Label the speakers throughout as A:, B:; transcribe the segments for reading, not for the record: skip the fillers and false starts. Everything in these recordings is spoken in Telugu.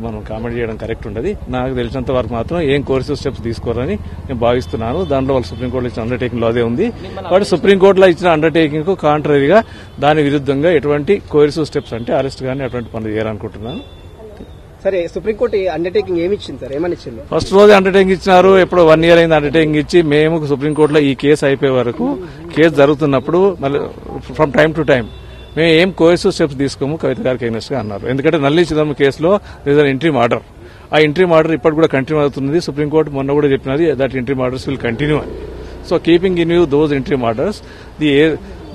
A: మనం కామెంట్ చేయడం కరెక్ట్ ఉండదు. నాకు తెలిసినంత వరకు మాత్రం ఏం కోర్సివ్ స్టెప్స్ తీసుకోరని నేను భావిస్తున్నాను. దాంట్లో వాళ్ళు సుప్రీంకోర్టులో ఇచ్చిన అండర్టేకింగ్ లో అదే ఉంది. బట్ సుప్రీంకోర్టులో ఇచ్చిన అండర్టేకింగ్ కు కాంట్రరీగా దాని విరుద్ధంగా ఎటువంటి కోర్సివ్ స్టెప్స్ అంటే అరెస్ట్ గానీ అటువంటి పనులు చేయాలనుకుంటున్నాను.
B: సరే, సుప్రీంకోర్టు అండర్టేకింగ్ ఏమి ఇచ్చింది సార్? ఏమని ఇచ్చింది?
A: ఫస్ట్ రోజు అండర్టేకింగ్ ఇచ్చినారు. ఎప్పుడో 1 year అయింది అండర్టేకింగ్ ఇచ్చి. మేము సుప్రీంకోర్టులో ఈ కేసు అయిపోయే వరకు, కేసు జరుగుతున్నప్పుడు మళ్ళీ ఫ్రమ్ టైం టు టైం మేము ఏం కోర్సివ్ స్టెప్స్ తీసుకోము కవిత గారికి ఎగ్నెస్ట్ గా అన్నారు. ఎందుకంటే నల్లి చిదంబరం కేసులో దిస్ అన్ ఇంట్రీమ్ ఆర్డర్. ఆ ఇంట్రీమ్ ఆర్డర్ ఇప్పటి కూడా కంటిన్యూ అవుతుంది. సుప్రీంకోర్టు మొన్న కూడా చెప్పినది that interim orders will continue. So keeping in you those interim orders,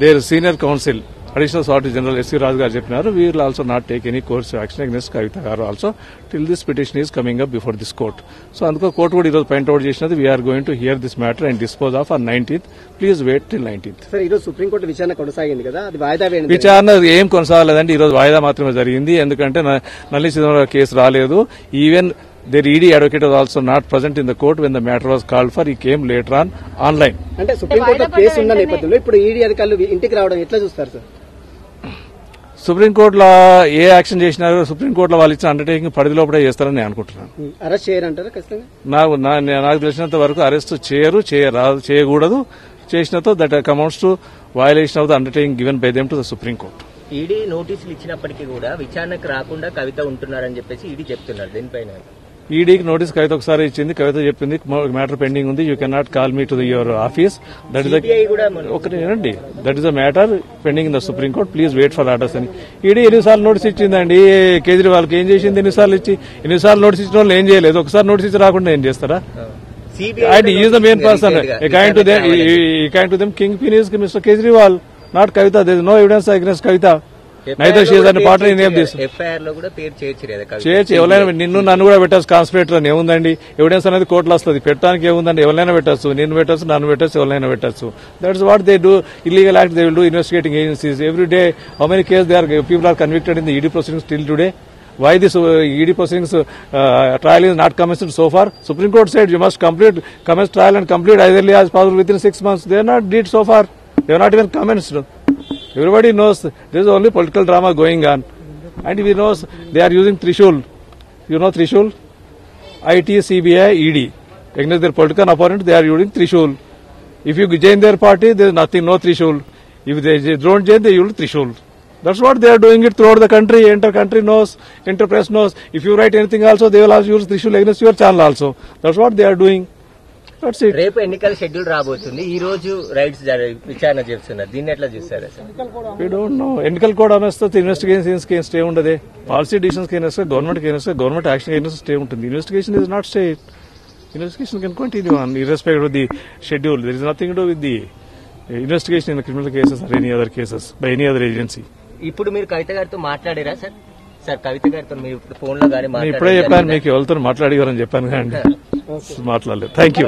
A: there senior counsel additional solicitor general SC Raju గారు చెప్పినారు, we will also not take any course action against Kavitha గారు also till this petition is coming up before this court. So అందుకో కోర్టు కూడా ఈరోజు పాయింట్అవుట్ చేసినది, we are going to hear this matter and dispose of on 19th. Please wait till 19th.
B: Sir, ఈరోజు సుప్రీంకోర్టు విచారణ కొనసాగింది కదా, అది వాయిదా వేయండి.
A: విచారణ ఏం కొనసాగలేదండి. ఈరోజు వాయిదా మాత్రమే జరిగింది. ఎందుకంటే నల్లి చిదంబరం కేసు రాలేదు. Even their ED advocate was also not present in the court when the matter was called for. He came later on online.
B: అంటే సుప్రీంకోర్టు కేసు ఉన్న నేపథ్యంలో ఇప్పుడు ఈడీ అధికారులు ఇంటికి రావడం ఎట్లా చూస్తారు సార్?
A: సుప్రీంకోర్టులో ఏ యాక్షన్ చేసినారో సుప్రీంకోర్టులో వాళ్ళు ఇచ్చిన అండర్టేకింగ్ పరిధిలోపడే చేస్తారని నేను అనుకుంటున్నాను.
B: అరెస్ట్ చేయరంటారా ఖచ్చితంగా?
A: నాకు తెలిసినంత వరకు అరెస్ట్ చేయకూడదు. చేసినతో that amounts to violation of the undertaking given by them to the supreme court.
C: ED నోటీసులు ఇచ్చినప్పటికీ కూడా విచారణకు రాకుండా కవిత ఉంటున్నారని చెప్పేసి ఈడీ చెప్తున్నారు. దీనిపైన
A: ఈడీకి నోటీస్ కవిత ఒకసారి ఇచ్చింది. కవిత చెప్పింది మ్యాటర్ పెండింగ్ ఉంది, you can not call me to your office. That is ఒకటి that is the matter pending in the supreme court. Please wait for orders అని ఈడీ ఎన్నిసార్లు నోటీస్ ఇచ్చిందండి. కేజ్రీవాల్కి ఏం చేసింది? ఎన్నిసార్లు నోటీస్ ఇచ్చిన వాళ్ళు ఏం చేయలేదు. ఒకసారి నోటీస్ ఇచ్చి రాకుండా ఏం చేస్తారా? And is the main person according to them. Kingpin is Mr Kejriwal, not Kavitha. There is no evidence against Kavitha. Neither she is an partner in this. ఎవరైనా నిన్ను నన్ను కూడా పెట్టచ్చు కాన్స్పిరేటర్ అని ఏముందండి? ఎవిడెన్స్ అనేది కోర్టులో వస్తుంది. పెట్టడానికి ఏముందండి? ఎవరైనా పెట్టచ్చు, నిన్ను పెట్టచ్చు, నన్ను పెట్టచ్చు, ఎవరైనా పెట్టచ్చు. That's what they do. Illegal act they will do. Investigating agencies every day. How many case they are people are convicted in the ED proceedings till today? Why this ED proceedings trial is not commenced so far? Supreme Court said you must commence trial and complete as early as possible within 6 months. They are not did so far. They are not even commenced. Everybody knows there is only political drama going on, and we knows they are using Trishul. You know Trishul? IT, CBI, ED. Against their political opponent, they are using Trishul. If you join their party, there is nothing, no Trishul. If they don't join, they use Trishul. That's what they are doing it throughout the country. Enter country knows, enter press knows. If you write anything also, they will also use Trishul against your channel also. That's what they are doing. That's it.
C: రేపు ఎన్నికల షెడ్యూల్ రాబోతుంది. ఈ రోజు రైట్స్ విచారణ చేస్తున్నారు. దీన్ని ఎట్లా చూస్తారు సార్?
A: We don't know. ఎన్నికల కోడ్ అనొస్తే ఇన్వెస్టిగేషన్స్ కి స్టే ఉండదే. పాలసీ డిసిషన్స్ కి గవర్నమెంట్ గవర్నమెంట్ యాక్షన్ కి స్టే ఉంటుంది. Investigation is not stay. Investigation can continue on irrespective of the schedule. There is nothing to do with the investigation in the criminal cases or any other cases by any other agency.
C: ఇప్పుడు మీరు కవిత గారితో మాట్లాడారా సార్? సార్ కవిత గారితో మీరు ఫోన్ లో గానీ
A: ఇప్పుడే చెప్పాను, మీకు ఎవరితో మాట్లాడేవారని చెప్పాను కానీ మాట్లాడలేదు. Thank you.